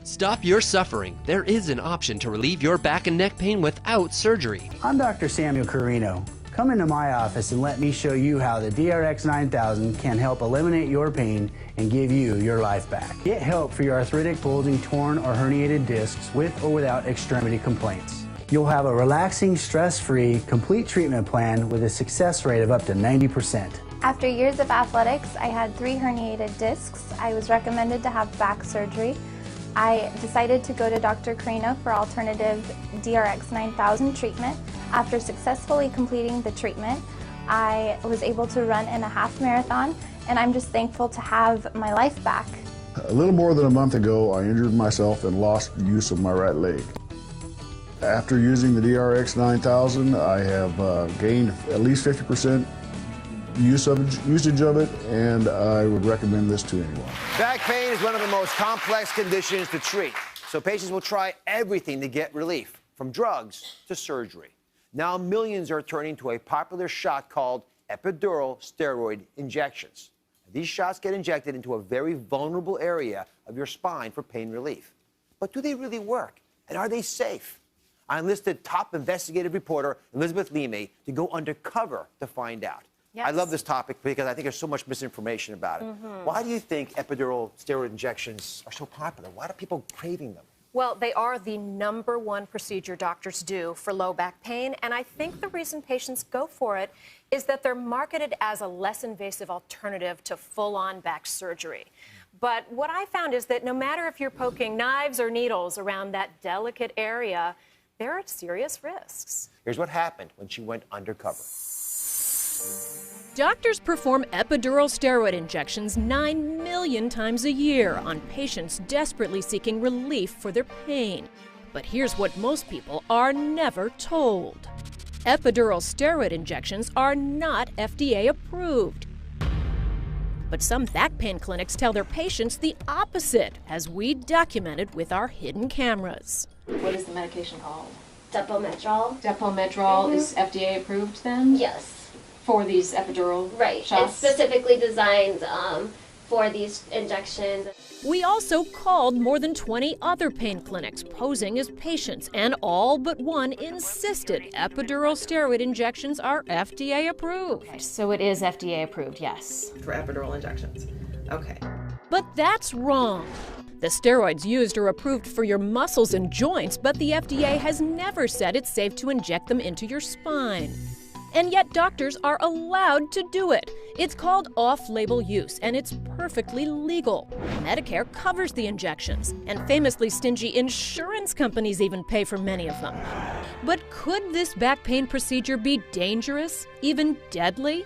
Stop your suffering. There is an option to relieve your back and neck pain without surgery. I'm Dr. Samuel Carino. Come into my office and let me show you how the DRX 9000 can help eliminate your pain and give you your life back. Get help for your arthritic, bulging, torn, or herniated discs with or without extremity complaints. You'll have a relaxing, stress-free, complete treatment plan with a success rate of up to 90%. After years of athletics, I had 3 herniated discs. I was recommended to have back surgery. I decided to go to Dr. Carino for alternative DRX 9000 treatment. After successfully completing the treatment, I was able to run in a half marathon, and I'm just thankful to have my life back. A little more than a month ago, I injured myself and lost use of my right leg. After using the DRX 9000, I have gained at least 50% usage of it, and I would recommend this to anyone. Back pain is one of the most complex conditions to treat, so patients will try everything to get relief, from drugs to surgery. Now millions are turning to a popular shot called epidural steroid injections. These shots get injected into a very vulnerable area of your spine for pain relief. But do they really work? And are they safe? I enlisted top investigative reporter Elizabeth Lime to go undercover to find out. Yes. I love this topic because I think there's so much misinformation about it. Why do you think epidural steroid injections are so popular? Why are people craving them? Well, they are the #1 procedure doctors do for low back pain, and I think the reason patients go for it is that they're marketed as a less invasive alternative to full-on back surgery. But what I found is that no matter if you're poking knives or needles around that delicate area, there are serious risks. Here's what happened when she went undercover. Doctors perform epidural steroid injections 9 million times a year on patients desperately seeking relief for their pain. But here's what most people are never told. Epidural steroid injections are not FDA approved. But some back pain clinics tell their patients the opposite, as we documented with our hidden cameras. What is the medication called? Depomedrol. Depomedrol is FDA approved then? Yes. For these epidural shots? It's specifically designed for these injections. We also called more than 20 other pain clinics posing as patients, and all but one insisted epidural steroid injections are FDA approved. Okay, so it is FDA approved, yes. For epidural injections. Okay. But that's wrong. The steroids used are approved for your muscles and joints, but the FDA has never said it's safe to inject them into your spine. And yet doctors are allowed to do it. It's called off-label use, and it's perfectly legal. Medicare covers the injections, and famously stingy insurance companies even pay for many of them. But could this back pain procedure be dangerous, even deadly?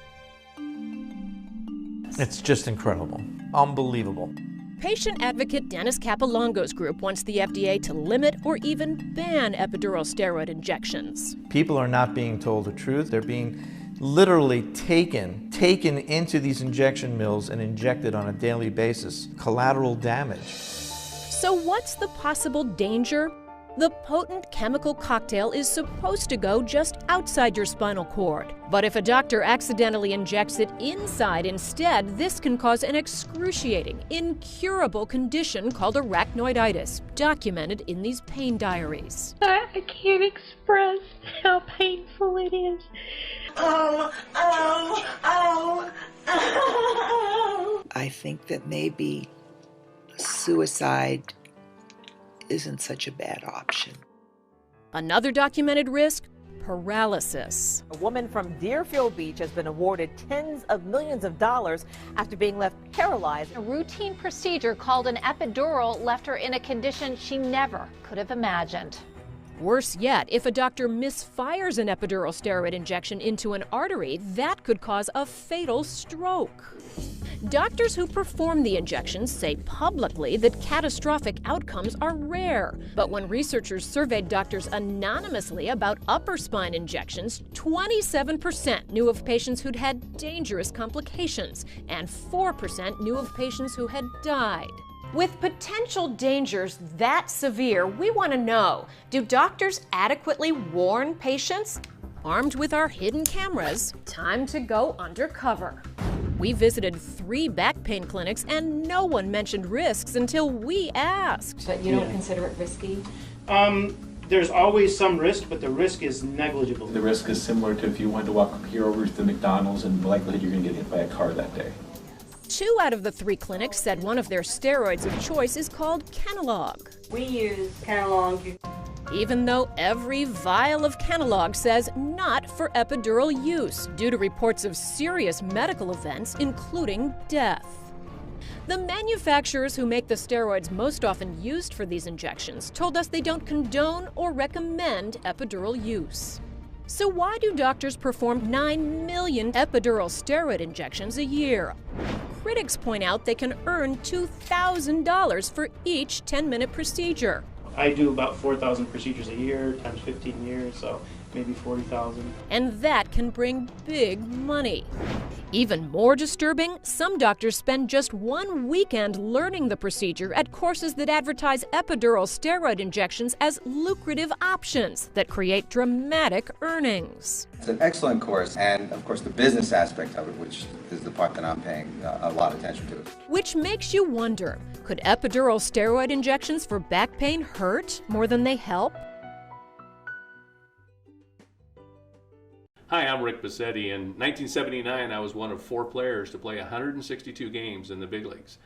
It's just incredible. Unbelievable. Patient advocate Dennis Capolongo's group wants the FDA to limit or even ban epidural steroid injections. People are not being told the truth. They're being literally taken into these injection mills and injected on a daily basis. Collateral damage. So what's the possible danger? The potent chemical cocktail is supposed to go just outside your spinal cord. But if a doctor accidentally injects it inside instead, this can cause an excruciating, incurable condition called arachnoiditis, documented in these pain diaries. I can't express how painful it is. I think that maybe suicide isn't such a bad option. Another documented risk, paralysis. A woman from Deerfield Beach has been awarded tens of millions of dollars after being left paralyzed. A routine procedure called an epidural left her in a condition she never could have imagined. Worse yet, if a doctor misfires an epidural steroid injection into an artery, that could cause a fatal stroke. Doctors who perform the injections say publicly that catastrophic outcomes are rare. But when researchers surveyed doctors anonymously about upper spine injections, 27% knew of patients who'd had dangerous complications, and 4% knew of patients who had died. With potential dangers that severe, we want to know, do doctors adequately warn patients? Armed with our hidden cameras, time to go undercover. We visited 3 back pain clinics and no one mentioned risks until we asked. But you don't consider it risky? There's always some risk, but the risk is negligible. The risk is similar to if you wanted to walk up here over to the McDonald's and the likelihood you're going to get hit by a car that day. 2 out of the 3 clinics said one of their steroids of choice is called Kenalog. We use Kenalog. Even though every vial of Kenalog says not for epidural use due to reports of serious medical events, including death. The manufacturers who make the steroids most often used for these injections told us they don't condone or recommend epidural use. So why do doctors perform 9 million epidural steroid injections a year? Critics point out they can earn $2,000 for each 10-minute procedure. I do about 4,000 procedures a year times 15 years, so maybe 40,000. And that can bring big money. Even more disturbing, some doctors spend just 1 weekend learning the procedure at courses that advertise epidural steroid injections as lucrative options that create dramatic earnings. It's an excellent course, and of course the business aspect of it, which is the part that I'm paying a lot of attention to. Which makes you wonder, could epidural steroid injections for back pain hurt more than they help? Hi, I'm Rick Bassetti. In 1979, I was one of 4 players to play 162 games in the big leagues.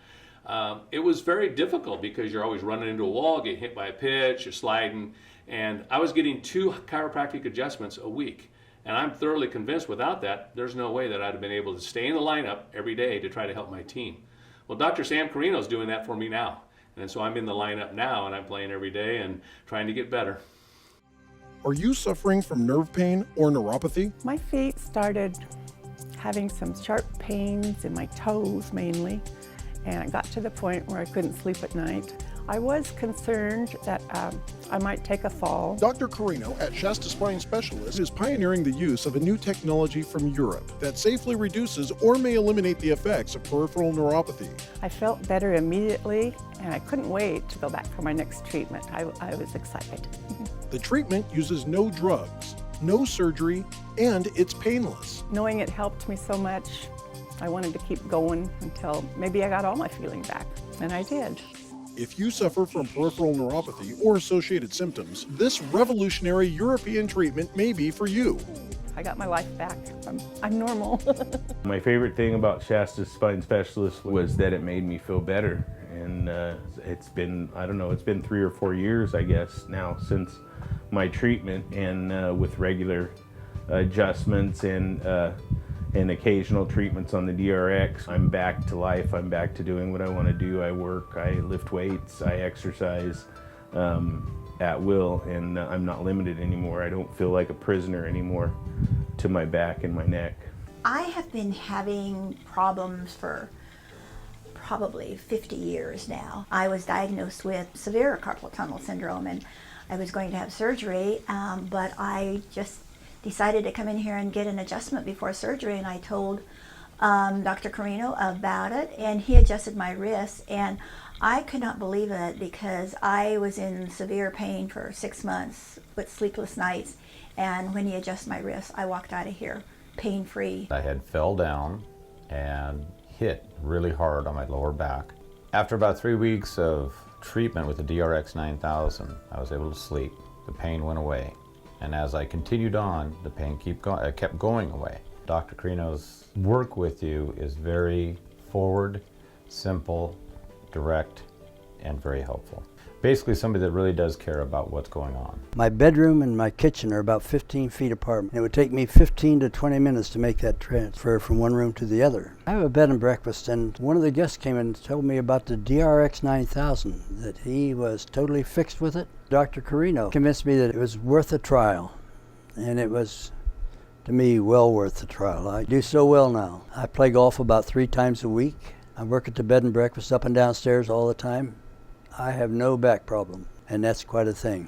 It was very difficult because you're always running into a wall, getting hit by a pitch, you're sliding, and I was getting 2 chiropractic adjustments a week. And I'm thoroughly convinced without that, there's no way that I'd have been able to stay in the lineup every day to try to help my team. Well, Dr. Sam Carino's doing that for me now. And so I'm in the lineup now and I'm playing every day and trying to get better. Are you suffering from nerve pain or neuropathy? My feet started having some sharp pains in my toes mainly, and it got to the point where I couldn't sleep at night. I was concerned that I might take a fall. Dr. Carino at Shasta Spine Specialists is pioneering the use of a new technology from Europe that safely reduces or may eliminate the effects of peripheral neuropathy. I felt better immediately, and I couldn't wait to go back for my next treatment. I was excited. The treatment uses no drugs, no surgery, and it's painless. Knowing it helped me so much, I wanted to keep going until maybe I got all my feeling back, and I did. If you suffer from peripheral neuropathy or associated symptoms, this revolutionary European treatment may be for you. I got my life back. I'm normal. My favorite thing about Shasta Spine Specialists was that it made me feel better. And it's been, I don't know, it's been 3 or 4 years, I guess, now since my treatment, and with regular adjustments and occasional treatments on the DRX, I'm back to life. I'm back to doing what I want to do. I work, I lift weights, I exercise at will, and I'm not limited anymore. I don't feel like a prisoner anymore to my back and my neck. I have been having problems for probably 50 years now. I was diagnosed with severe carpal tunnel syndrome, and I was going to have surgery, but I just decided to come in here and get an adjustment before surgery, and I told Dr. Carino about it, and he adjusted my wrist, and I could not believe it because I was in severe pain for 6 months with sleepless nights, and when he adjusted my wrist, I walked out of here pain-free. I had fell down and hit really hard on my lower back. After about 3 weeks of treatment with the DRX 9000, I was able to sleep. The pain went away. And as I continued on, the pain kept going away. Dr. Carino's work with you is very forward, simple, direct, and very helpful. Basically somebody that really does care about what's going on. My bedroom and my kitchen are about 15 feet apart. It would take me 15 to 20 minutes to make that transfer from one room to the other. I have a bed and breakfast, and one of the guests came and told me about the DRX 9000, that he was totally fixed with it. Dr. Carino convinced me that it was worth a trial, and it was, to me, well worth the trial. I do so well now. I play golf about 3 times a week. I work at the bed and breakfast up and downstairs all the time. I have no back problem, and that's quite a thing.